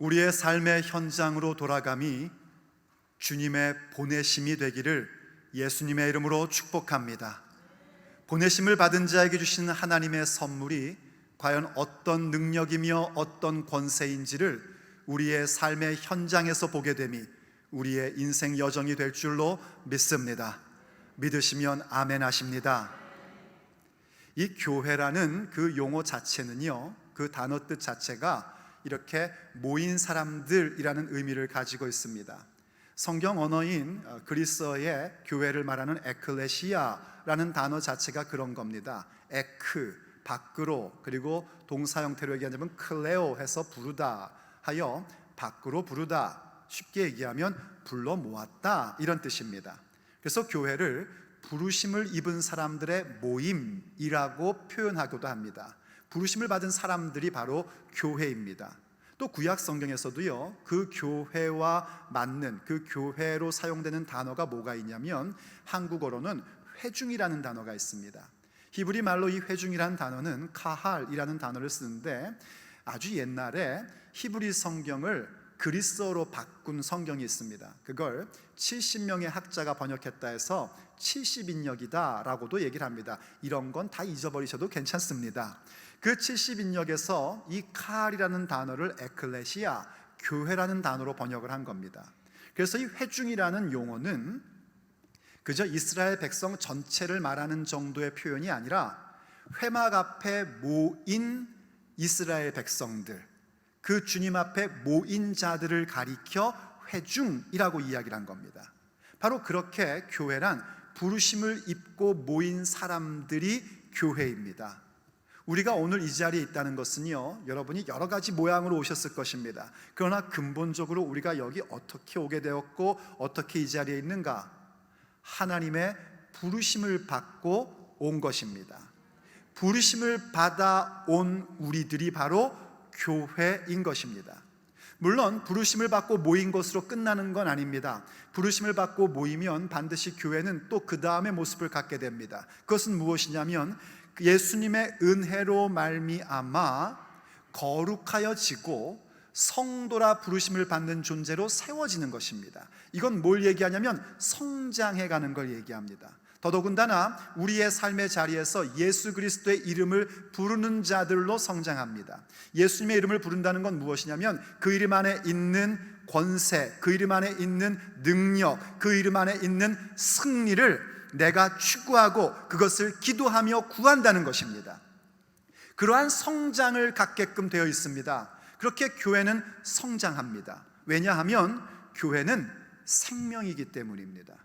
우리의 삶의 현장으로 돌아감이 주님의 보내심이 되기를 예수님의 이름으로 축복합니다. 보내심을 받은 자에게 주시는 하나님의 선물이 과연 어떤 능력이며 어떤 권세인지를 우리의 삶의 현장에서 보게 됨이 우리의 인생 여정이 될 줄로 믿습니다. 믿으시면 아멘 하십니다. 이 교회라는 그 용어 자체는요, 그 단어 뜻 자체가 이렇게 모인 사람들이라는 의미를 가지고 있습니다. 성경 언어인 그리스어의 교회를 말하는 에클레시아라는 단어 자체가 그런 겁니다. 에크, 밖으로, 그리고 동사 형태로 얘기하자면 클레오 해서 부르다 하여 밖으로 부르다, 쉽게 얘기하면 불러 모았다, 이런 뜻입니다. 그래서 교회를 부르심을 입은 사람들의 모임이라고 표현하기도 합니다. 부르심을 받은 사람들이 바로 교회입니다. 또 구약 성경에서도요, 그 교회와 맞는, 그 교회로 사용되는 단어가 뭐가 있냐면 한국어로는 회중이라는 단어가 있습니다. 히브리 말로 이 회중이라는 단어는 카할이라는 단어를 쓰는데, 아주 옛날에 히브리 성경을 그리스어로 바꾼 성경이 있습니다. 그걸 70명의 학자가 번역했다 해서 70인역이다 라고도 얘기를 합니다. 이런 건 다 잊어버리셔도 괜찮습니다. 그 70인역에서 이 칼이라는 단어를 에클레시아, 교회라는 단어로 번역을 한 겁니다. 그래서 이 회중이라는 용어는 그저 이스라엘 백성 전체를 말하는 정도의 표현이 아니라 회막 앞에 모인 이스라엘 백성들, 그 주님 앞에 모인 자들을 가리켜 회중이라고 이야기를 한 겁니다. 바로 그렇게 교회란 부르심을 입고 모인 사람들이 교회입니다. 우리가 오늘 이 자리에 있다는 것은요, 여러분이 여러 가지 모양으로 오셨을 것입니다. 그러나 근본적으로 우리가 여기 어떻게 오게 되었고 어떻게 이 자리에 있는가? 하나님의 부르심을 받고 온 것입니다. 부르심을 받아 온 우리들이 바로 교회인 것입니다. 물론 부르심을 받고 모인 것으로 끝나는 건 아닙니다. 부르심을 받고 모이면 반드시 교회는 또 그 다음의 모습을 갖게 됩니다. 그것은 무엇이냐면 예수님의 은혜로 말미암아 거룩하여지고 성도라 부르심을 받는 존재로 세워지는 것입니다. 이건 뭘 얘기하냐면 성장해가는 걸 얘기합니다. 더더군다나 우리의 삶의 자리에서 예수 그리스도의 이름을 부르는 자들로 성장합니다. 예수님의 이름을 부른다는 건 무엇이냐면 그 이름 안에 있는 권세, 그 이름 안에 있는 능력, 그 이름 안에 있는 승리를 내가 추구하고 그것을 기도하며 구한다는 것입니다. 그러한 성장을 갖게끔 되어 있습니다. 그렇게 교회는 성장합니다. 왜냐하면 교회는 생명이기 때문입니다.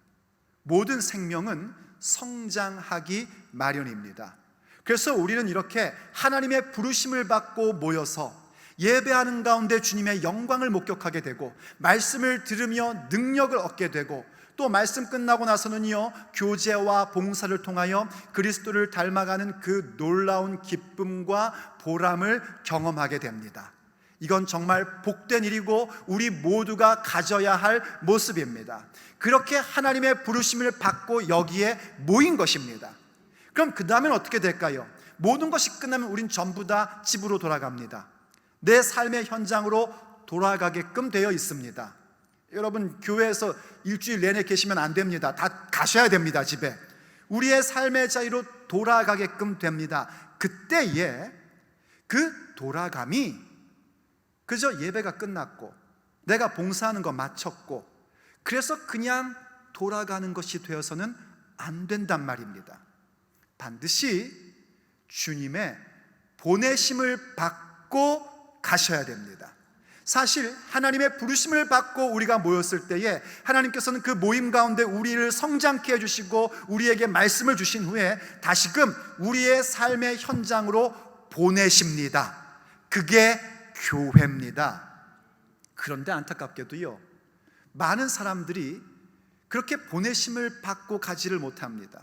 모든 생명은 성장하기 마련입니다. 그래서 우리는 이렇게 하나님의 부르심을 받고 모여서 예배하는 가운데 주님의 영광을 목격하게 되고 말씀을 들으며 능력을 얻게 되고 또 말씀 끝나고 나서는요, 교제와 봉사를 통하여 그리스도를 닮아가는 그 놀라운 기쁨과 보람을 경험하게 됩니다. 이건 정말 복된 일이고 우리 모두가 가져야 할 모습입니다. 그렇게 하나님의 부르심을 받고 여기에 모인 것입니다. 그럼 그 다음엔 어떻게 될까요? 모든 것이 끝나면 우린 전부 다 집으로 돌아갑니다. 내 삶의 현장으로 돌아가게끔 되어 있습니다. 여러분, 교회에서 일주일 내내 계시면 안 됩니다. 다 가셔야 됩니다. 집에. 우리의 삶의 자리로 돌아가게끔 됩니다. 그때에 그 돌아감이 그저 예배가 끝났고 내가 봉사하는 거 마쳤고 그래서 그냥 돌아가는 것이 되어서는 안 된단 말입니다. 반드시 주님의 보내심을 받고 가셔야 됩니다. 사실 하나님의 부르심을 받고 우리가 모였을 때에 하나님께서는 그 모임 가운데 우리를 성장케 해주시고 우리에게 말씀을 주신 후에 다시금 우리의 삶의 현장으로 보내십니다. 그게 교회입니다. 그런데 안타깝게도요, 많은 사람들이 그렇게 보내심을 받고 가지를 못합니다.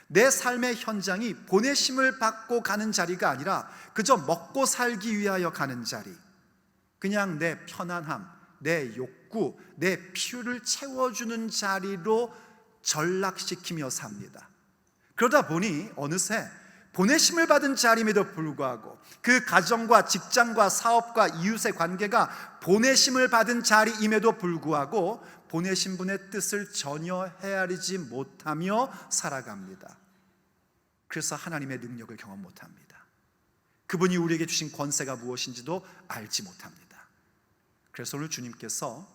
내 삶의 현장이 보내심을 받고 가는 자리가 아니라 그저 먹고 살기 위하여 가는 자리, 그냥 내 편안함, 내 욕구, 내 필요를 채워주는 자리로 전락시키며 삽니다. 그러다 보니 어느새 보내심을 받은 자임에도 불구하고 그 가정과 직장과 사업과 이웃의 관계가 보내심을 받은 자리임에도 불구하고 보내신 분의 뜻을 전혀 헤아리지 못하며 살아갑니다. 그래서 하나님의 능력을 경험 못합니다. 그분이 우리에게 주신 권세가 무엇인지도 알지 못합니다. 그래서 오늘 주님께서,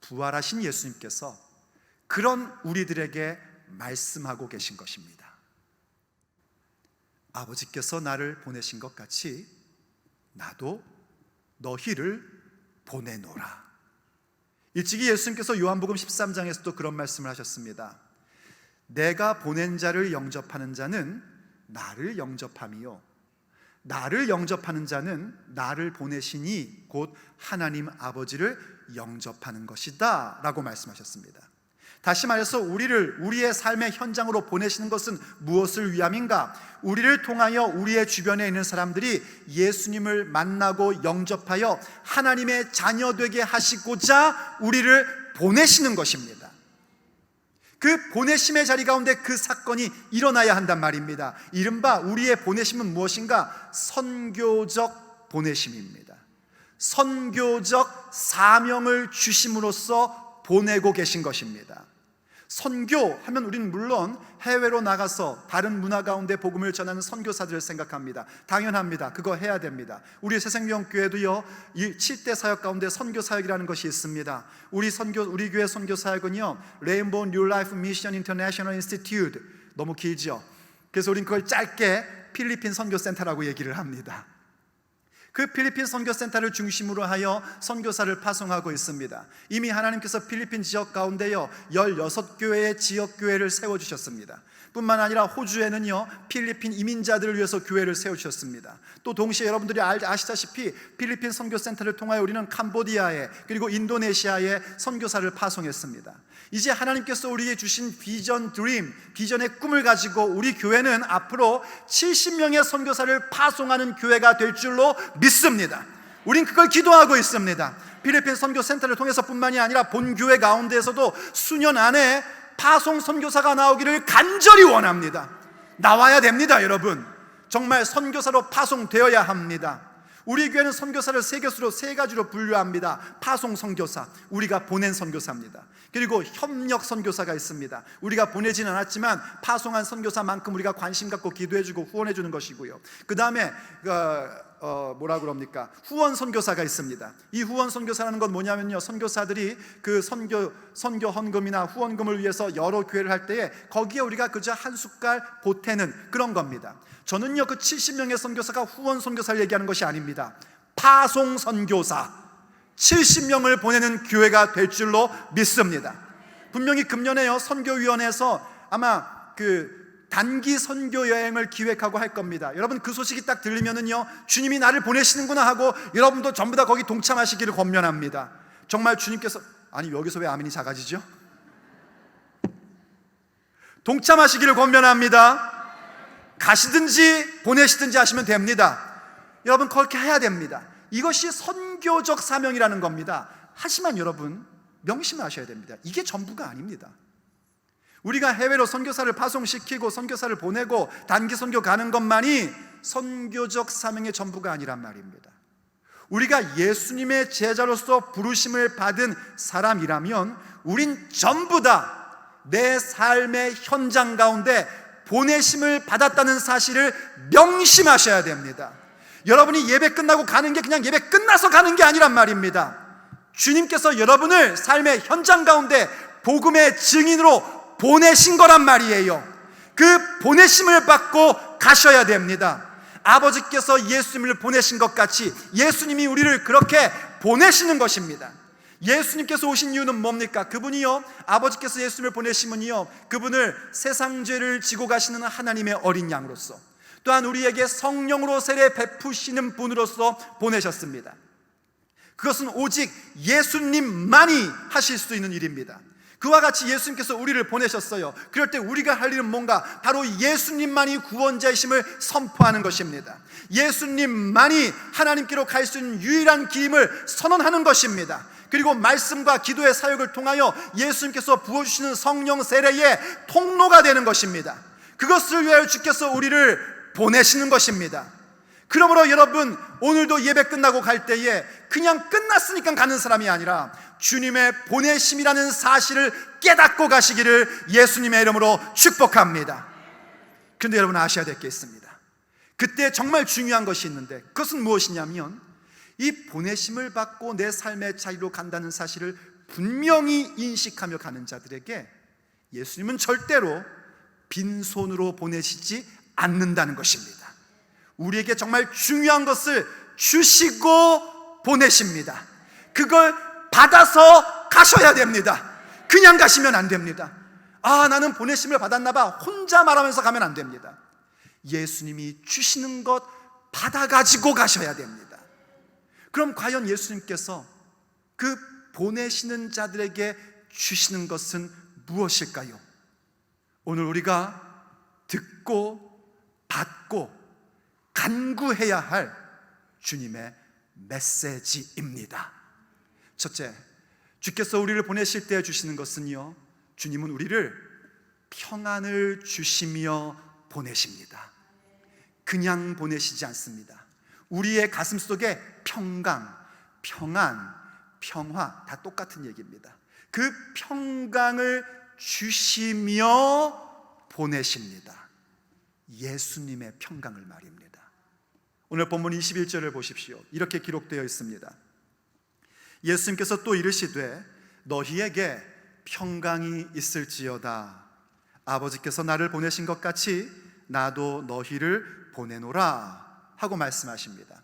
부활하신 예수님께서 그런 우리들에게 말씀하고 계신 것입니다. 아버지께서 나를 보내신 것 같이 나도 너희를 보내노라. 일찍이 예수님께서 요한복음 13장에서도 그런 말씀을 하셨습니다. 내가 보낸 자를 영접하는 자는 나를 영접함이요, 나를 영접하는 자는 나를 보내시니 곧 하나님 아버지를 영접하는 것이다 라고 말씀하셨습니다. 다시 말해서 우리의 삶의 현장으로 보내시는 것은 무엇을 위함인가? 우리를 통하여 우리의 주변에 있는 사람들이 예수님을 만나고 영접하여 하나님의 자녀 되게 하시고자 우리를 보내시는 것입니다. 그 보내심의 자리 가운데 그 사건이 일어나야 한단 말입니다. 이른바 우리의 보내심은 무엇인가? 선교적 보내심입니다. 선교적 사명을 주심으로써 보내고 계신 것입니다. 선교하면 우리는 물론 해외로 나가서 다른 문화 가운데 복음을 전하는 선교사들을 생각합니다. 당연합니다. 그거 해야 됩니다. 우리 새생명교회도요, 이 7대 사역 가운데 선교사역이라는 것이 있습니다. 우리 교회 선교사역은요, 레인보우 뉴 라이프 미션 인터내셔널 인스티튜트, 너무 길죠. 그래서 우리는 그걸 짧게 필리핀 선교센터라고 얘기를 합니다. 그 필리핀 선교센터를 중심으로 하여 선교사를 파송하고 있습니다. 이미 하나님께서 필리핀 지역 가운데요 16교회의 지역교회를 세워주셨습니다. 뿐만 아니라 호주에는요 필리핀 이민자들을 위해서 교회를 세워주셨습니다. 또 동시에 여러분들이 아시다시피 필리핀 선교센터를 통하여 우리는 캄보디아에 그리고 인도네시아에 선교사를 파송했습니다. 이제 하나님께서 우리에게 주신 비전 드림, 비전의 꿈을 가지고 우리 교회는 앞으로 70명의 선교사를 파송하는 교회가 될 줄로 믿습니다. 우린 그걸 기도하고 있습니다. 필리핀 선교센터를 통해서 뿐만이 아니라 본 교회 가운데에서도 수년 안에 파송 선교사가 나오기를 간절히 원합니다. 나와야 됩니다. 여러분, 정말 선교사로 파송되어야 합니다. 우리 교회는 선교사를 세 가지로 분류합니다. 파송 선교사, 우리가 보낸 선교사입니다. 그리고 협력 선교사가 있습니다. 우리가 보내진 않았지만 파송한 선교사만큼 우리가 관심 갖고 기도해주고 후원해주는 것이고요. 그 다음에 후원 선교사가 있습니다. 이 후원 선교사라는 건 뭐냐면요, 선교사들이 그 선교 헌금이나 후원금을 위해서 여러 교회를 할 때에 거기에 우리가 그저 한 숟갈 보태는 그런 겁니다. 저는요 그 70명의 선교사가 후원 선교사를 얘기하는 것이 아닙니다. 파송 선교사 70명을 보내는 교회가 될 줄로 믿습니다. 분명히 금년에요 선교위원회에서 아마 그 단기 선교 여행을 기획하고 할 겁니다. 여러분 그 소식이 딱 들리면은요 주님이 나를 보내시는구나 하고 여러분도 전부 다 거기 동참하시기를 권면합니다. 정말 주님께서, 아니 여기서 왜 아멘이 작아지죠? 동참하시기를 권면합니다. 가시든지 보내시든지 하시면 됩니다. 여러분 그렇게 해야 됩니다. 이것이 선교적 사명이라는 겁니다. 하지만 여러분 명심하셔야 됩니다. 이게 전부가 아닙니다. 우리가 해외로 선교사를 파송시키고 선교사를 보내고 단기 선교 가는 것만이 선교적 사명의 전부가 아니란 말입니다. 우리가 예수님의 제자로서 부르심을 받은 사람이라면 우린 전부 다 내 삶의 현장 가운데 보내심을 받았다는 사실을 명심하셔야 됩니다. 여러분이 예배 끝나고 가는 게 그냥 예배 끝나서 가는 게 아니란 말입니다. 주님께서 여러분을 삶의 현장 가운데 복음의 증인으로 보내신 거란 말이에요. 그 보내심을 받고 가셔야 됩니다. 아버지께서 예수님을 보내신 것 같이 예수님이 우리를 그렇게 보내시는 것입니다. 예수님께서 오신 이유는 뭡니까? 그분이요, 아버지께서 예수님을 보내시면요 그분을 세상 죄를 지고 가시는 하나님의 어린 양으로서, 또한 우리에게 성령으로 세례 베푸시는 분으로서 보내셨습니다. 그것은 오직 예수님만이 하실 수 있는 일입니다. 그와 같이 예수님께서 우리를 보내셨어요. 그럴 때 우리가 할 일은 뭔가? 바로 예수님만이 구원자이심을 선포하는 것입니다. 예수님만이 하나님께로 갈 수 있는 유일한 길임을 선언하는 것입니다. 그리고 말씀과 기도의 사역을 통하여 예수님께서 부어주시는 성령 세례의 통로가 되는 것입니다. 그것을 위하여 주께서 우리를 보내시는 것입니다. 그러므로 여러분, 오늘도 예배 끝나고 갈 때에 그냥 끝났으니까 가는 사람이 아니라 주님의 보내심이라는 사실을 깨닫고 가시기를 예수님의 이름으로 축복합니다. 그런데 여러분, 아셔야 될 게 있습니다. 그때 정말 중요한 것이 있는데, 그것은 무엇이냐면 이 보내심을 받고 내 삶의 자리로 간다는 사실을 분명히 인식하며 가는 자들에게 예수님은 절대로 빈손으로 보내시지 않는다는 것입니다. 우리에게 정말 중요한 것을 주시고 보내십니다. 그걸 받아서 가셔야 됩니다. 그냥 가시면 안 됩니다. 나는 보내심을 받았나 봐, 혼자 말하면서 가면 안 됩니다. 예수님이 주시는 것 받아가지고 가셔야 됩니다. 그럼 과연 예수님께서 그 보내시는 자들에게 주시는 것은 무엇일까요? 오늘 우리가 듣고 받고 간구해야 할 주님의 메시지입니다. 첫째, 주께서 우리를 보내실 때 주시는 것은요, 주님은 우리를 평안을 주시며 보내십니다. 그냥 보내시지 않습니다. 우리의 가슴 속에 평강, 평안, 평화 다 똑같은 얘기입니다. 그 평강을 주시며 보내십니다. 예수님의 평강을 말입니다. 오늘 본문 21절을 보십시오. 이렇게 기록되어 있습니다. 예수님께서 또 이르시되 너희에게 평강이 있을지어다. 아버지께서 나를 보내신 것 같이 나도 너희를 보내노라 하고 말씀하십니다.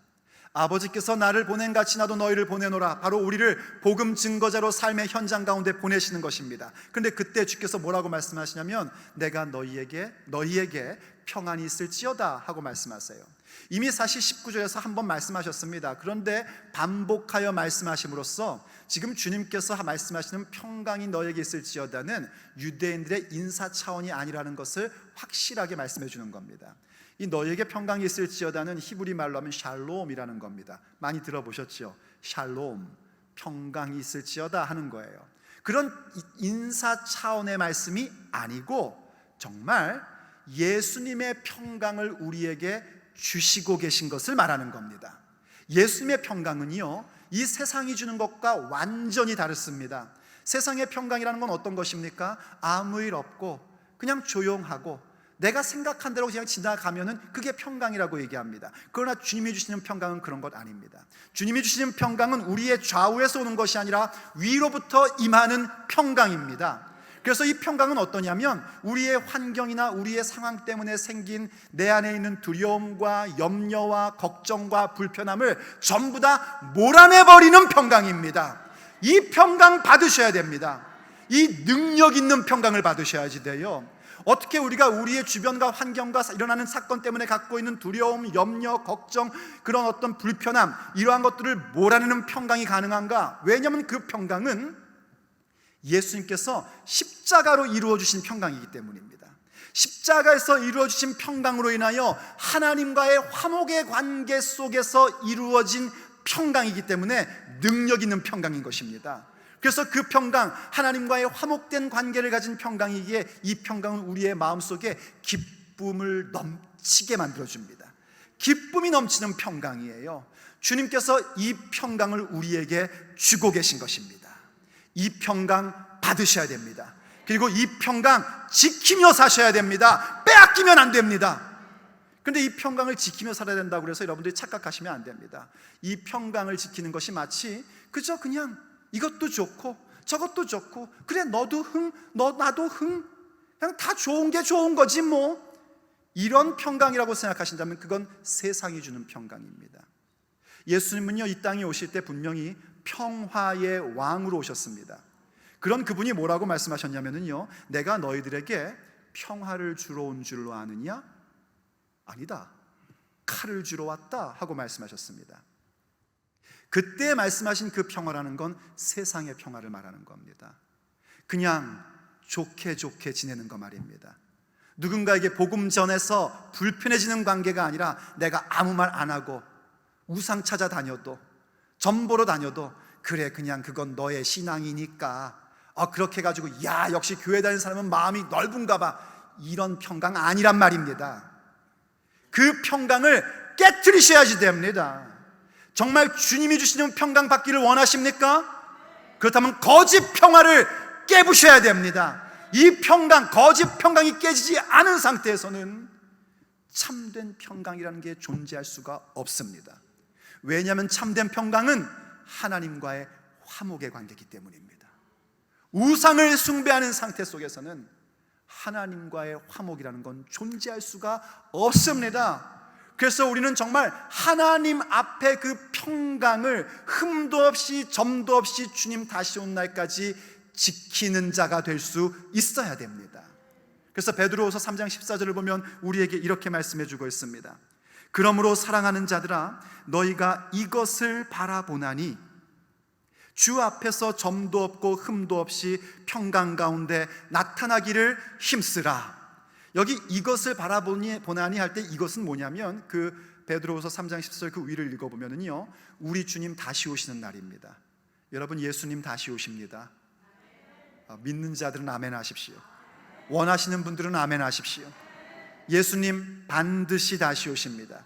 아버지께서 나를 보낸 같이 나도 너희를 보내노라, 바로 우리를 복음 증거자로 삶의 현장 가운데 보내시는 것입니다. 그런데 그때 주께서 뭐라고 말씀하시냐면 내가 너희에게 평안이 있을지어다 하고 말씀하세요. 이미 사실 19절에서 한번 말씀하셨습니다. 그런데 반복하여 말씀하심으로써 지금 주님께서 말씀하시는 평강이 너에게 있을지어다는 유대인들의 인사 차원이 아니라는 것을 확실하게 말씀해 주는 겁니다. 이 너에게 평강이 있을지어다는 히브리 말로 하면 샬롬이라는 겁니다. 많이 들어보셨죠? 샬롬, 평강이 있을지어다 하는 거예요. 그런 인사 차원의 말씀이 아니고 정말 예수님의 평강을 우리에게 주시고 계신 것을 말하는 겁니다. 예수님의 평강은요, 이 세상이 주는 것과 완전히 다릅니다. 세상의 평강이라는 건 어떤 것입니까? 아무 일 없고 그냥 조용하고 내가 생각한 대로 그냥 지나가면은 그게 평강이라고 얘기합니다. 그러나 주님이 주시는 평강은 그런 것 아닙니다. 주님이 주시는 평강은 우리의 좌우에서 오는 것이 아니라 위로부터 임하는 평강입니다. 그래서 이 평강은 어떠냐면 우리의 환경이나 우리의 상황 때문에 생긴 내 안에 있는 두려움과 염려와 걱정과 불편함을 전부 다 몰아내버리는 평강입니다. 이 평강 받으셔야 됩니다. 이 능력 있는 평강을 받으셔야지 돼요. 어떻게 우리가 우리의 주변과 환경과 일어나는 사건 때문에 갖고 있는 두려움, 염려, 걱정, 그런 어떤 불편함, 이러한 것들을 몰아내는 평강이 가능한가? 왜냐하면 그 평강은 예수님께서 십자가로 이루어주신 평강이기 때문입니다. 십자가에서 이루어주신 평강으로 인하여 하나님과의 화목의 관계 속에서 이루어진 평강이기 때문에 능력 있는 평강인 것입니다. 그래서 그 평강, 하나님과의 화목된 관계를 가진 평강이기에 이 평강은 우리의 마음속에 기쁨을 넘치게 만들어줍니다. 기쁨이 넘치는 평강이에요. 주님께서 이 평강을 우리에게 주고 계신 것입니다. 이 평강 받으셔야 됩니다. 그리고 이 평강 지키며 사셔야 됩니다. 빼앗기면 안 됩니다. 그런데 이 평강을 지키며 살아야 된다고 해서 여러분들이 착각하시면 안 됩니다. 이 평강을 지키는 것이 마치 그저 그냥 이것도 좋고 저것도 좋고 그래 너도 나도 그냥 다 좋은 게 좋은 거지 뭐, 이런 평강이라고 생각하신다면 그건 세상이 주는 평강입니다. 예수님은요, 이 땅에 오실 때 분명히 평화의 왕으로 오셨습니다. 그런 그분이 뭐라고 말씀하셨냐면요, 내가 너희들에게 평화를 주러 온 줄로 아느냐? 아니다, 칼을 주러 왔다 하고 말씀하셨습니다. 그때 말씀하신 그 평화라는 건 세상의 평화를 말하는 겁니다. 그냥 좋게 지내는 거 말입니다. 누군가에게 복음 전해서 불편해지는 관계가 아니라 내가 아무 말 안 하고 우상 찾아다녀도 점보러 다녀도 그래 그냥 그건 너의 신앙이니까 그렇게 해가지고 야 역시 교회 다니는 사람은 마음이 넓은가 봐, 이런 평강 아니란 말입니다. 그 평강을 깨트리셔야지 됩니다. 정말 주님이 주시는 평강 받기를 원하십니까? 그렇다면 거짓 평화를 깨부셔야 됩니다. 이 평강, 거짓 평강이 깨지지 않은 상태에서는 참된 평강이라는 게 존재할 수가 없습니다. 왜냐하면 참된 평강은 하나님과의 화목의 관계이기 때문입니다. 우상을 숭배하는 상태 속에서는 하나님과의 화목이라는 건 존재할 수가 없습니다. 그래서 우리는 정말 하나님 앞에 그 평강을 흠도 없이 점도 없이 주님 다시 온 날까지 지키는 자가 될 수 있어야 됩니다. 그래서 베드로후서 3장 14절을 보면 우리에게 이렇게 말씀해 주고 있습니다. 그러므로 사랑하는 자들아, 너희가 이것을 바라보나니 주 앞에서 점도 없고 흠도 없이 평강 가운데 나타나기를 힘쓰라. 여기 이것을 바라보나니 할 때 이것은 뭐냐면 그 베드로후서 3장 14절 그 위를 읽어보면요, 우리 주님 다시 오시는 날입니다. 여러분, 예수님 다시 오십니다. 믿는 자들은 아멘 하십시오. 원하시는 분들은 아멘 하십시오. 예수님 반드시 다시 오십니다.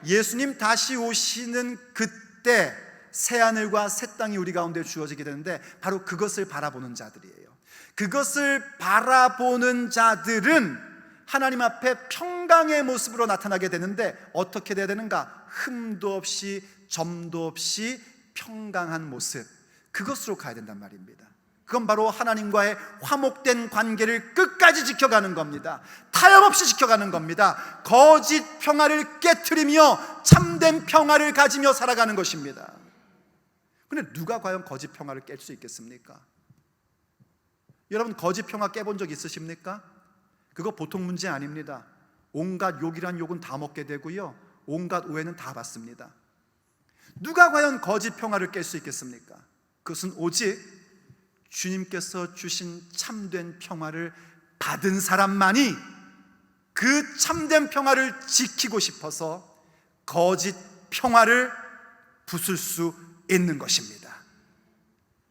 예수님 다시 오시는 그때 새하늘과 새 땅이 우리 가운데 주어지게 되는데 바로 그것을 바라보는 자들이에요. 그것을 바라보는 자들은 하나님 앞에 평강의 모습으로 나타나게 되는데 어떻게 돼야 되는가? 흠도 없이 점도 없이 평강한 모습, 그것으로 가야 된단 말입니다. 그건 바로 하나님과의 화목된 관계를 끝까지 지켜가는 겁니다. 타협없이 지켜가는 겁니다. 거짓 평화를 깨트리며 참된 평화를 가지며 살아가는 것입니다. 그런데 누가 과연 거짓 평화를 깰 수 있겠습니까? 여러분, 거짓 평화 깨본 적 있으십니까? 그거 보통 문제 아닙니다. 온갖 욕이란 욕은 다 먹게 되고요, 온갖 오해는 다 받습니다. 누가 과연 거짓 평화를 깰 수 있겠습니까? 그것은 오직 주님께서 주신 참된 평화를 받은 사람만이 그 참된 평화를 지키고 싶어서 거짓 평화를 부술 수 있는 것입니다.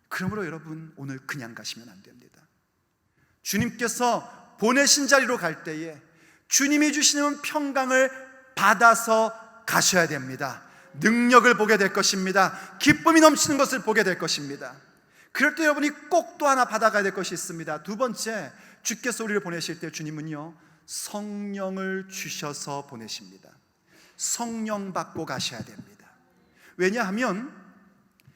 그러므로 여러분, 오늘 그냥 가시면 안 됩니다. 주님께서 보내신 자리로 갈 때에 주님이 주시는 평강을 받아서 가셔야 됩니다. 능력을 보게 될 것입니다. 기쁨이 넘치는 것을 보게 될 것입니다. 그럴 때 여러분이 꼭 또 하나 받아가야 될 것이 있습니다. 두 번째, 주께서 우리를 보내실 때 주님은요, 성령을 주셔서 보내십니다. 성령 받고 가셔야 됩니다. 왜냐하면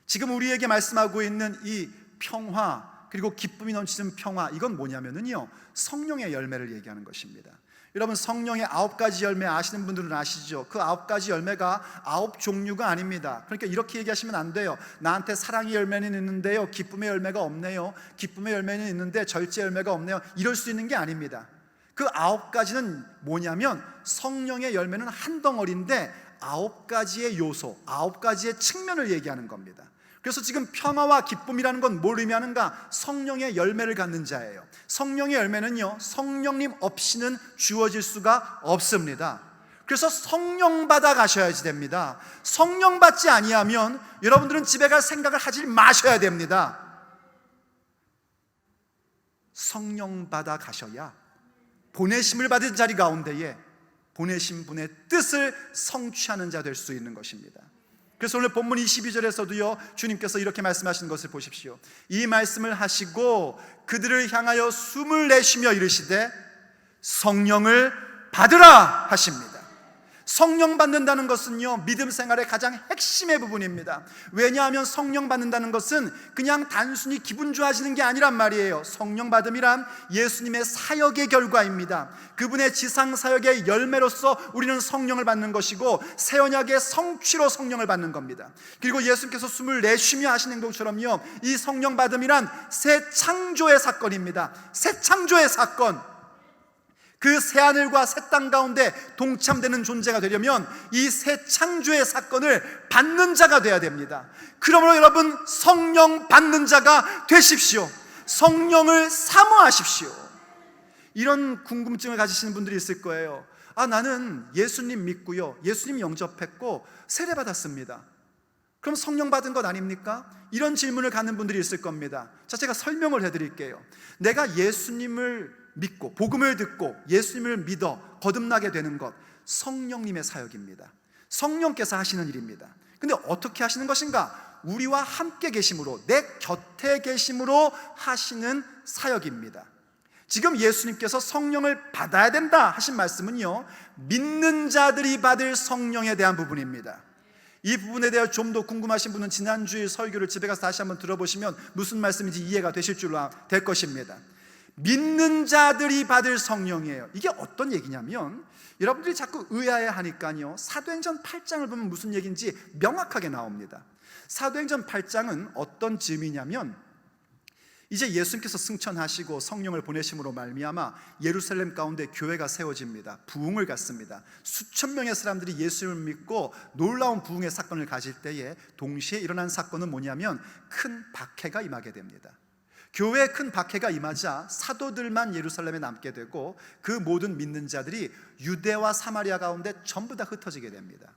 지금 우리에게 말씀하고 있는 이 평화, 그리고 기쁨이 넘치는 평화, 이건 뭐냐면요, 성령의 열매를 얘기하는 것입니다. 여러분, 성령의 9가지 열매 아시는 분들은 아시죠? 그 9가지 열매가 9종류가 아닙니다. 그러니까 이렇게 얘기하시면 안 돼요. 나한테 사랑의 열매는 있는데요, 기쁨의 열매가 없네요. 기쁨의 열매는 있는데 절제 열매가 없네요. 이럴 수 있는 게 아닙니다. 그 9가지는 뭐냐면 성령의 열매는 한 덩어리인데 9가지의 요소, 9가지의 측면을 얘기하는 겁니다. 그래서 지금 평화와 기쁨이라는 건 뭘 의미하는가? 성령의 열매를 갖는 자예요. 성령의 열매는요, 성령님 없이는 주어질 수가 없습니다. 그래서 성령 받아 가셔야지 됩니다. 성령 받지 아니하면 여러분들은 집에 갈 생각을 하지 마셔야 됩니다. 성령 받아 가셔야 보내심을 받은 자리 가운데에 보내신 분의 뜻을 성취하는 자 될 수 있는 것입니다. 그래서 오늘 본문 22절에서도요, 주님께서 이렇게 말씀하시는 것을 보십시오. 이 말씀을 하시고 그들을 향하여 숨을 내쉬며 이르시되 성령을 받으라 하십니다. 성령 받는다는 것은요, 믿음 생활의 가장 핵심의 부분입니다. 왜냐하면 성령 받는다는 것은 그냥 단순히 기분 좋아지는 게 아니란 말이에요. 성령 받음이란 예수님의 사역의 결과입니다. 그분의 지상 사역의 열매로서 우리는 성령을 받는 것이고 새 언약의 성취로 성령을 받는 겁니다. 그리고 예수님께서 숨을 내쉬며 하신 행동처럼요, 이 성령 받음이란 새 창조의 사건입니다. 새 창조의 사건, 그 새하늘과 새 땅 가운데 동참되는 존재가 되려면 이 새 창조의 사건을 받는 자가 되어야 됩니다. 그러므로 여러분, 성령 받는 자가 되십시오. 성령을 사모하십시오. 이런 궁금증을 가지시는 분들이 있을 거예요. 나는 예수님 믿고요, 예수님 영접했고 세례 받았습니다. 그럼 성령 받은 것 아닙니까? 이런 질문을 갖는 분들이 있을 겁니다. 자, 제가 설명을 해드릴게요. 내가 예수님을 믿고 복음을 듣고 예수님을 믿어 거듭나게 되는 것, 성령님의 사역입니다. 성령께서 하시는 일입니다. 근데 어떻게 하시는 것인가? 우리와 함께 계심으로, 내 곁에 계심으로 하시는 사역입니다. 지금 예수님께서 성령을 받아야 된다 하신 말씀은요, 믿는 자들이 받을 성령에 대한 부분입니다. 이 부분에 대해 좀 더 궁금하신 분은 지난주일 설교를 집에 가서 다시 한번 들어보시면 무슨 말씀인지 이해가 되실 줄로 될 것입니다. 믿는 자들이 받을 성령이에요. 이게 어떤 얘기냐면, 여러분들이 자꾸 의아해 하니까요, 사도행전 8장을 보면 무슨 얘기인지 명확하게 나옵니다. 사도행전 8장은 어떤 즈음이냐면, 이제 예수님께서 승천하시고 성령을 보내심으로 말미암아 예루살렘 가운데 교회가 세워집니다. 부흥을 갖습니다. 수천 명의 사람들이 예수님을 믿고 놀라운 부흥의 사건을 가질 때에 동시에 일어난 사건은 뭐냐면 큰 박해가 임하게 됩니다. 교회에 큰 박해가 임하자 사도들만 예루살렘에 남게 되고 그 모든 믿는 자들이 유대와 사마리아 가운데 전부 다 흩어지게 됩니다.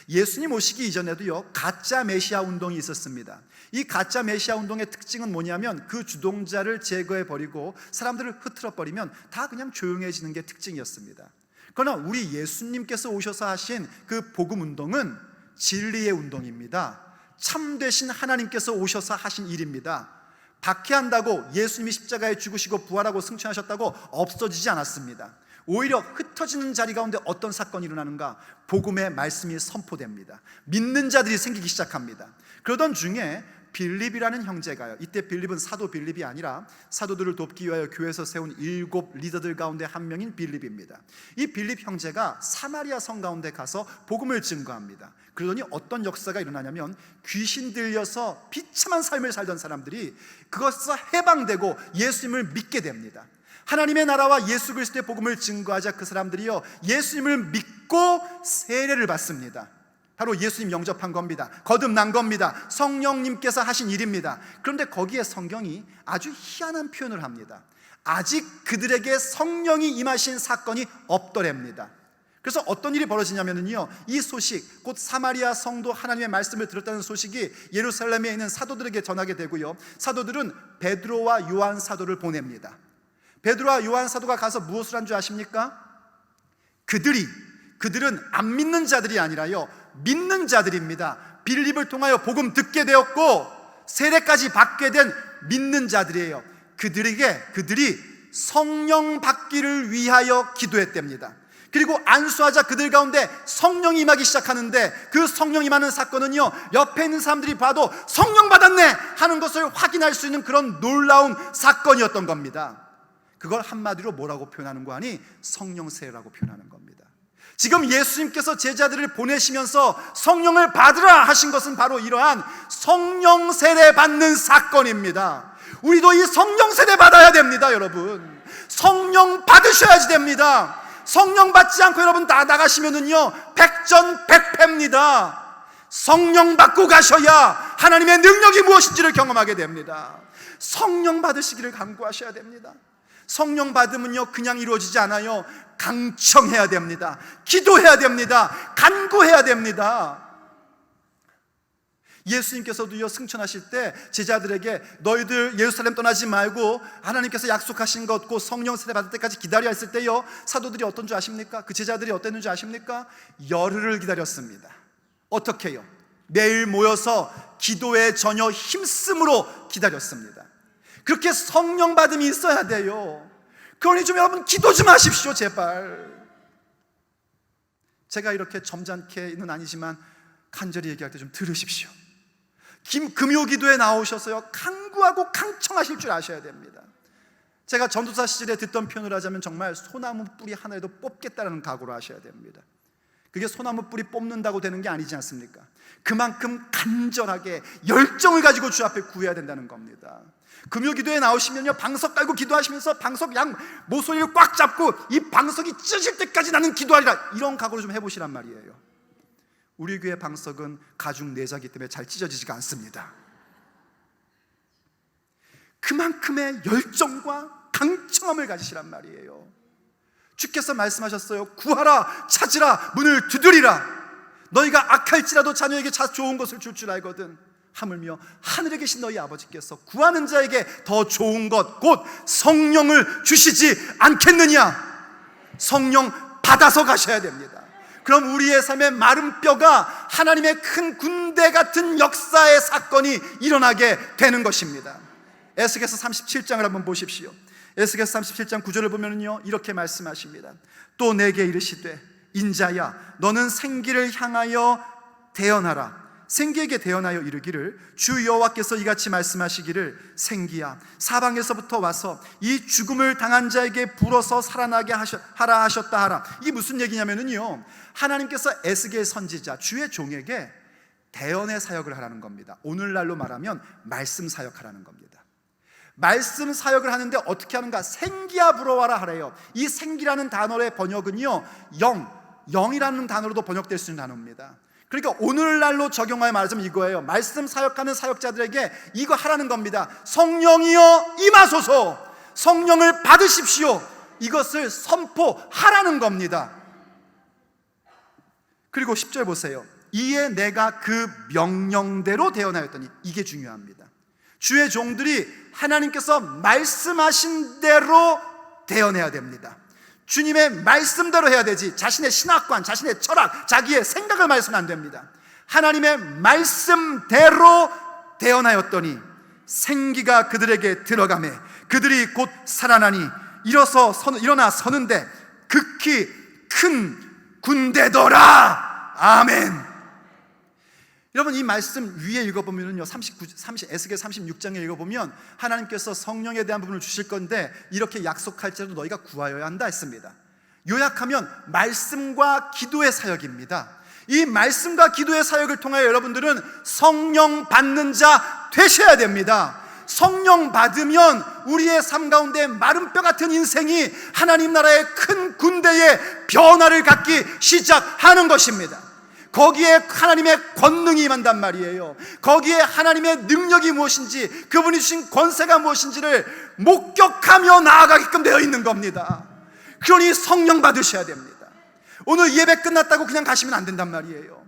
예수님 오시기 이전에도요, 가짜 메시아 운동이 있었습니다. 이 가짜 메시아 운동의 특징은 뭐냐면 그 주동자를 제거해버리고 사람들을 흐트러 버리면 다 그냥 조용해지는 게 특징이었습니다. 그러나 우리 예수님께서 오셔서 하신 그 복음 운동은 진리의 운동입니다. 참되신 하나님께서 오셔서 하신 일입니다. 박해한다고 예수님이 십자가에 죽으시고 부활하고 승천하셨다고 없어지지 않았습니다. 오히려 흩어지는 자리 가운데 어떤 사건이 일어나는가? 복음의 말씀이 선포됩니다. 믿는 자들이 생기기 시작합니다. 그러던 중에 빌립이라는 형제가요, 이때 빌립은 사도 빌립이 아니라 사도들을 돕기 위하여 교회에서 세운 7 리더들 가운데 한 명인 빌립입니다. 이 빌립 형제가 사마리아 성 가운데 가서 복음을 증거합니다. 그러더니 어떤 역사가 일어나냐면, 귀신 들려서 비참한 삶을 살던 사람들이 그것에서 해방되고 예수님을 믿게 됩니다. 하나님의 나라와 예수 그리스도의 복음을 증거하자 그 사람들이요, 예수님을 믿고 세례를 받습니다. 바로 예수님 영접한 겁니다. 거듭난 겁니다. 성령님께서 하신 일입니다. 그런데 거기에 성경이 아주 희한한 표현을 합니다. 아직 그들에게 성령이 임하신 사건이 없더랍니다. 그래서 어떤 일이 벌어지냐면요, 이 소식, 곧 사마리아 성도 하나님의 말씀을 들었다는 소식이 예루살렘에 있는 사도들에게 전하게 되고요, 사도들은 베드로와 요한 사도를 보냅니다. 베드로와 요한 사도가 가서 무엇을 한 줄 아십니까? 그들은 안 믿는 자들이 아니라요, 믿는 자들입니다. 빌립을 통하여 복음 듣게 되었고 세례까지 받게 된 믿는 자들이에요. 그들이 성령 받기를 위하여 기도했답니다. 그리고 안수하자 그들 가운데 성령이 임하기 시작하는데, 그 성령 임하는 사건은요, 옆에 있는 사람들이 봐도 성령 받았네 하는 것을 확인할 수 있는 그런 놀라운 사건이었던 겁니다. 그걸 한마디로 뭐라고 표현하는 거 아니? 성령 세례라고 표현하는 겁니다. 지금 예수님께서 제자들을 보내시면서 성령을 받으라 하신 것은 바로 이러한 성령 세례 받는 사건입니다. 우리도 이 성령 세례 받아야 됩니다. 여러분, 성령 받으셔야지 됩니다. 성령 받지 않고 여러분 다 나가시면은요, 백전백패입니다. 성령 받고 가셔야 하나님의 능력이 무엇인지를 경험하게 됩니다. 성령 받으시기를 간구하셔야 됩니다. 성령 받으면요, 그냥 이루어지지 않아요. 강청해야 됩니다. 기도해야 됩니다. 간구해야 됩니다. 예수님께서도요, 승천하실 때 제자들에게 너희들 예루살렘 떠나지 말고 하나님께서 약속하신 것 곧 성령 세례 받을 때까지 기다려 했을 때요, 사도들이 어떤 줄 아십니까? 그 제자들이 어땠는지 아십니까? 열흘을 기다렸습니다. 어떻게 해요? 매일 모여서 기도에 전혀 힘쓰므로 기다렸습니다. 그렇게 성령 받음이 있어야 돼요. 그러니 좀 여러분 기도 좀 하십시오, 제발. 제가 이렇게 점잖게는 아니지만 간절히 얘기할 때 좀 들으십시오. 금요기도에 나오셔서요, 간구하고 강청하실 줄 아셔야 됩니다. 제가 전도사 시절에 듣던 표현을 하자면 정말 소나무 뿌리 하나라도 뽑겠다는 각오를 하셔야 됩니다. 그게 소나무 뿌리 뽑는다고 되는 게 아니지 않습니까? 그만큼 간절하게 열정을 가지고 주 앞에 구해야 된다는 겁니다. 금요기도에 나오시면요, 방석 깔고 기도하시면서 방석 양 모서리를 꽉 잡고 이 방석이 찢어질 때까지 나는 기도하리라, 이런 각오를 좀 해보시란 말이에요. 우리 교회 방석은 가죽 내자기 때문에 잘 찢어지지가 않습니다. 그만큼의 열정과 강청함을 가지시란 말이에요. 주께서 말씀하셨어요. 구하라, 찾으라, 문을 두드리라. 너희가 악할지라도 자녀에게 좋은 것을 줄 알거든. 하물며 하늘에 계신 너희 아버지께서 구하는 자에게 더 좋은 것 곧 성령을 주시지 않겠느냐. 성령 받아서 가셔야 됩니다. 그럼 우리의 삶의 마른 뼈가 하나님의 큰 군대 같은 역사의 사건이 일어나게 되는 것입니다. 에스겔서 37장을 한번 보십시오. 에스겔서 37장 9절을 보면요, 이렇게 말씀하십니다. 또 내게 이르시되 인자야 너는 생기를 향하여 대언하라. 생기에게 대언하여 이르기를 주 여호와께서 이같이 말씀하시기를 생기야 사방에서부터 와서 이 죽음을 당한 자에게 불어서 살아나게 하라 하셨다 하라. 이게 무슨 얘기냐면요, 하나님께서 에스겔 선지자 주의 종에게 대언의 사역을 하라는 겁니다. 오늘날로 말하면 말씀 사역하라는 겁니다. 말씀 사역을 하는데 어떻게 하는가? 생기야 불어와라 하래요. 이 생기라는 단어의 번역은요, 영이라는 단어로도 번역될 수 있는 단어입니다. 그러니까 오늘날로 적용하여 말하자면 이거예요. 말씀 사역하는 사역자들에게 이거 하라는 겁니다. 성령이여 임하소서, 성령을 받으십시오. 이것을 선포하라는 겁니다. 그리고 10절 보세요. 이에 내가 그 명령대로 대언하였더니, 이게 중요합니다. 주의 종들이 하나님께서 말씀하신 대로 대언해야 됩니다. 주님의 말씀대로 해야 되지 자신의 신학관, 자신의 철학, 자기의 생각을 말해서는 안 됩니다. 하나님의 말씀대로 대언하였더니 생기가 그들에게 들어가매 그들이 곧 살아나니 일어나 서는데 극히 큰 군대더라. 아멘. 여러분, 이 말씀 위에 읽어보면요, 에스겔 36장에 읽어보면 하나님께서 성령에 대한 부분을 주실 건데 이렇게 약속할지라도 너희가 구하여야 한다 했습니다. 요약하면 말씀과 기도의 사역입니다. 이 말씀과 기도의 사역을 통하여 여러분들은 성령 받는 자 되셔야 됩니다. 성령 받으면 우리의 삶 가운데 마른 뼈 같은 인생이 하나님 나라의 큰 군대의 변화를 갖기 시작하는 것입니다. 거기에 하나님의 권능이 임한단 말이에요. 거기에 하나님의 능력이 무엇인지, 그분이 주신 권세가 무엇인지를 목격하며 나아가게끔 되어 있는 겁니다. 그러니 성령 받으셔야 됩니다. 오늘 예배 끝났다고 그냥 가시면 안 된단 말이에요.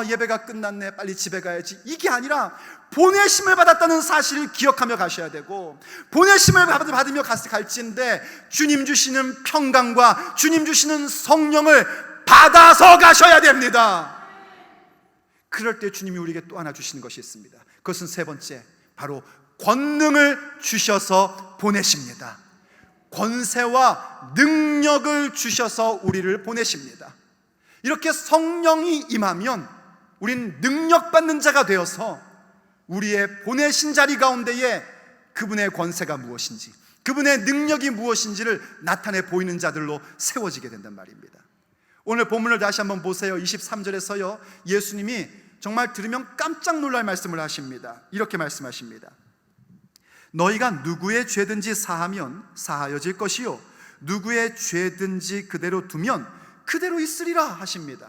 예배가 끝났네, 빨리 집에 가야지. 이게 아니라 보내심을 받았다는 사실을 기억하며 가셔야 되고, 보내심을 받으며 갈지인데 주님 주시는 평강과 주님 주시는 성령을 받아서 가셔야 됩니다. 그럴 때 주님이 우리에게 또 하나 주시는 것이 있습니다. 그것은 세 번째, 바로 권능을 주셔서 보내십니다. 권세와 능력을 주셔서 우리를 보내십니다. 이렇게 성령이 임하면 우린 능력받는 자가 되어서 우리의 보내신 자리 가운데에 그분의 권세가 무엇인지, 그분의 능력이 무엇인지를 나타내 보이는 자들로 세워지게 된단 말입니다. 오늘 본문을 다시 한번 보세요. 23절에서요, 예수님이 정말 들으면 깜짝 놀랄 말씀을 하십니다. 이렇게 말씀하십니다. 너희가 누구의 죄든지 사하면 사하여질 것이요 누구의 죄든지 그대로 두면 그대로 있으리라 하십니다.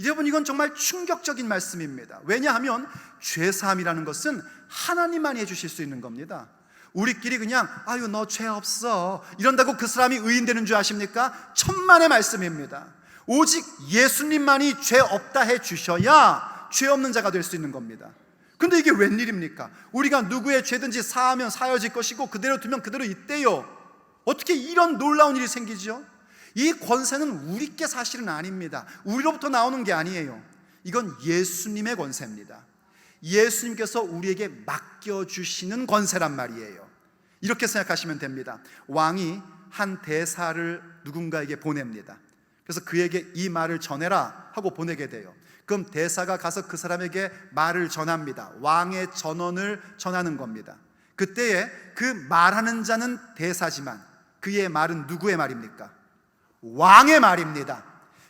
여러분, 이건 정말 충격적인 말씀입니다. 왜냐하면 죄사함이라는 것은 하나님만이 해주실 수 있는 겁니다. 우리끼리 그냥 아유 너 죄 없어 이런다고 그 사람이 의인되는 줄 아십니까? 천만의 말씀입니다. 오직 예수님만이 죄 없다 해주셔야 죄 없는 자가 될 수 있는 겁니다. 근데 이게 웬일입니까? 우리가 누구의 죄든지 사하면 사여질 것이고 그대로 두면 그대로 있대요. 어떻게 이런 놀라운 일이 생기죠? 이 권세는 우리께 사실은 아닙니다. 우리로부터 나오는 게 아니에요. 이건 예수님의 권세입니다. 예수님께서 우리에게 맡겨주시는 권세란 말이에요. 이렇게 생각하시면 됩니다. 왕이 한 대사를 누군가에게 보냅니다. 그래서 그에게 이 말을 전해라 하고 보내게 돼요. 그럼 대사가 가서 그 사람에게 말을 전합니다. 왕의 전언을 전하는 겁니다. 그때에 그 말하는 자는 대사지만 그의 말은 누구의 말입니까? 왕의 말입니다.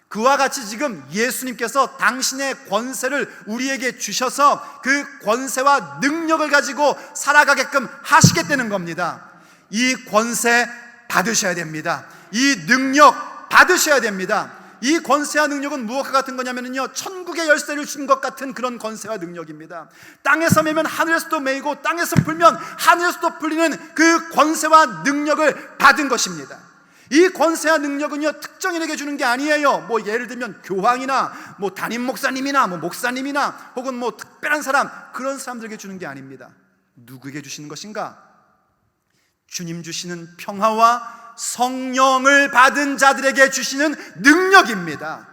그와 같이 지금 예수님께서 당신의 권세를 우리에게 주셔서 그 권세와 능력을 가지고 살아가게끔 하시겠다는 겁니다. 이 권세 받으셔야 됩니다. 이 능력 받으셔야 됩니다. 이 권세와 능력은 무엇과 같은 거냐면요, 천국의 열쇠를 준 것 같은 그런 권세와 능력입니다. 땅에서 매면 하늘에서도 매이고 땅에서 풀면 하늘에서도 풀리는 그 권세와 능력을 받은 것입니다. 이 권세와 능력은요 특정인에게 주는 게 아니에요. 예를 들면 교황이나 뭐 담임 목사님이나 뭐 목사님이나 혹은 뭐 특별한 사람, 그런 사람들에게 주는 게 아닙니다. 누구에게 주시는 것인가? 주님 주시는 평화와 성령을 받은 자들에게 주시는 능력입니다.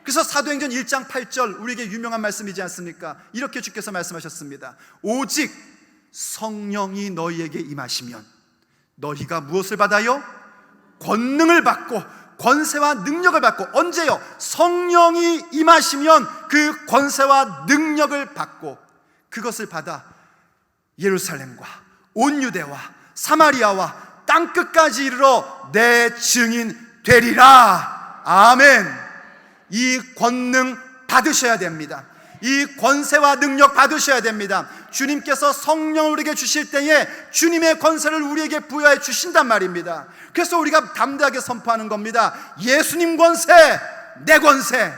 그래서 사도행전 1장 8절, 우리에게 유명한 말씀이지 않습니까? 이렇게 주께서 말씀하셨습니다. 오직 성령이 너희에게 임하시면 너희가 무엇을 받아요? 권능을 받고 권세와 능력을 받고. 언제요? 성령이 임하시면 그 권세와 능력을 받고 그것을 받아 예루살렘과 온 유대와 사마리아와 땅끝까지 이르러 내 증인 되리라. 아멘. 이 권능 받으셔야 됩니다. 이 권세와 능력 받으셔야 됩니다. 주님께서 성령을 우리에게 주실 때에 주님의 권세를 우리에게 부여해 주신단 말입니다. 그래서 우리가 담대하게 선포하는 겁니다. 예수님 권세, 내 권세.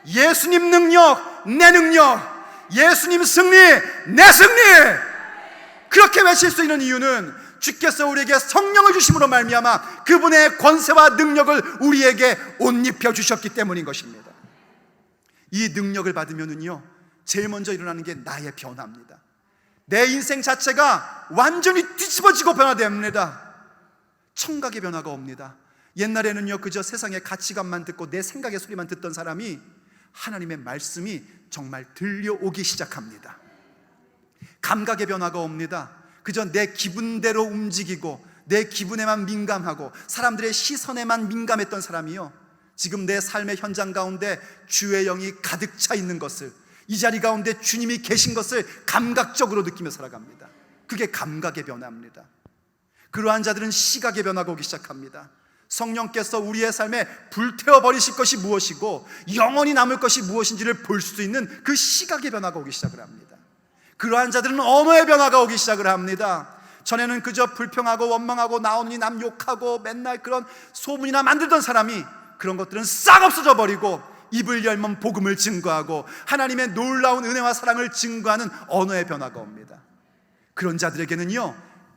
예수님 능력, 내 능력. 예수님 승리, 내 승리. 그렇게 외칠 수 있는 이유는 주께서 우리에게 성령을 주심으로 말미암아 그분의 권세와 능력을 우리에게 옷 입혀 주셨기 때문인 것입니다. 이 능력을 받으면은요, 제일 먼저 일어나는 게 나의 변화입니다. 내 인생 자체가 완전히 뒤집어지고 변화됩니다. 청각의 변화가 옵니다. 옛날에는요, 그저 세상의 가치관만 듣고 내 생각의 소리만 듣던 사람이 하나님의 말씀이 정말 들려오기 시작합니다. 감각의 변화가 옵니다. 그저 내 기분대로 움직이고 내 기분에만 민감하고 사람들의 시선에만 민감했던 사람이요, 지금 내 삶의 현장 가운데 주의 영이 가득 차 있는 것을, 이 자리 가운데 주님이 계신 것을 감각적으로 느끼며 살아갑니다. 그게 감각의 변화입니다. 그러한 자들은 시각의 변화가 오기 시작합니다. 성령께서 우리의 삶에 불태워버리실 것이 무엇이고 영원히 남을 것이 무엇인지를 볼 수 있는 그 시각의 변화가 오기 시작을 합니다. 그러한 자들은 언어의 변화가 오기 시작을 합니다. 전에는 그저 불평하고 원망하고 나오니 남 욕하고 맨날 그런 소문이나 만들던 사람이 그런 것들은 싹 없어져 버리고 입을 열면 복음을 증거하고 하나님의 놀라운 은혜와 사랑을 증거하는 언어의 변화가 옵니다. 그런 자들에게는요,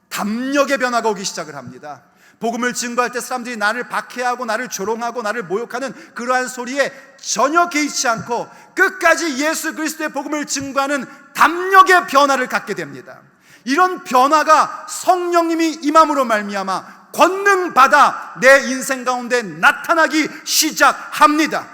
담력의 변화가 오기 시작을 합니다. 복음을 증거할 때 사람들이 나를 박해하고 나를 조롱하고 나를 모욕하는 그러한 소리에 전혀 개의치 않고 끝까지 예수 그리스도의 복음을 증거하는 담력의 변화를 갖게 됩니다. 이런 변화가 성령님이 임함으로 말미암아 권능받아 내 인생 가운데 나타나기 시작합니다.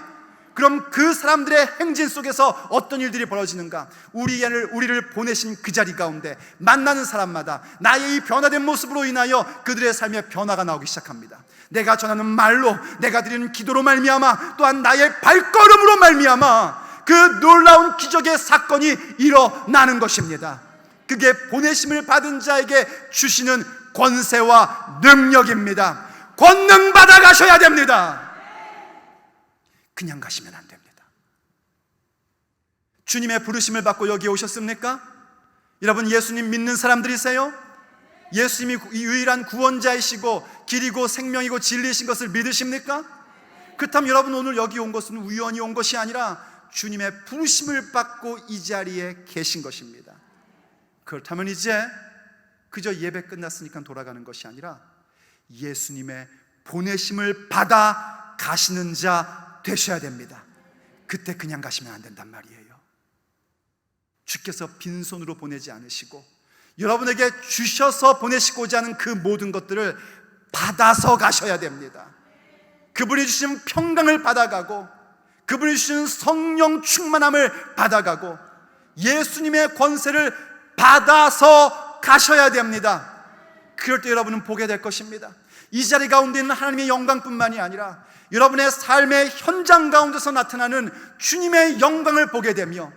그럼 그 사람들의 행진 속에서 어떤 일들이 벌어지는가? 우리를 보내신 그 자리 가운데 만나는 사람마다 나의 이 변화된 모습으로 인하여 그들의 삶에 변화가 나오기 시작합니다. 내가 전하는 말로, 내가 드리는 기도로 말미암아, 또한 나의 발걸음으로 말미암아 그 놀라운 기적의 사건이 일어나는 것입니다. 그게 보내심을 받은 자에게 주시는 권세와 능력입니다. 권능 받아 가셔야 됩니다. 그냥 가시면 안 됩니다. 주님의 부르심을 받고 여기에 오셨습니까? 여러분, 예수님 믿는 사람들이세요? 예수님이 유일한 구원자이시고 길이고 생명이고 진리이신 것을 믿으십니까? 그렇다면 여러분, 오늘 여기 온 것은 우연히 온 것이 아니라 주님의 부르심을 받고 이 자리에 계신 것입니다. 그렇다면 이제 그저 예배 끝났으니까 돌아가는 것이 아니라 예수님의 보내심을 받아 가시는 자 되셔야 됩니다. 그때 그냥 가시면 안 된단 말이에요. 주께서 빈손으로 보내지 않으시고 여러분에게 주셔서 보내시고자 하는 그 모든 것들을 받아서 가셔야 됩니다. 그분이 주신 평강을 받아가고 그분이 주신 성령 충만함을 받아가고 예수님의 권세를 받아서 가셔야 됩니다. 그럴 때 여러분은 보게 될 것입니다. 이 자리 가운데 있는 하나님의 영광뿐만이 아니라 여러분의 삶의 현장 가운데서 나타나는 주님의 영광을 보게 되며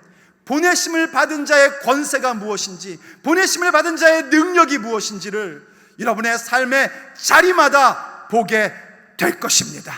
보내심을 받은 자의 권세가 무엇인지, 보내심을 받은 자의 능력이 무엇인지를 여러분의 삶의 자리마다 보게 될 것입니다.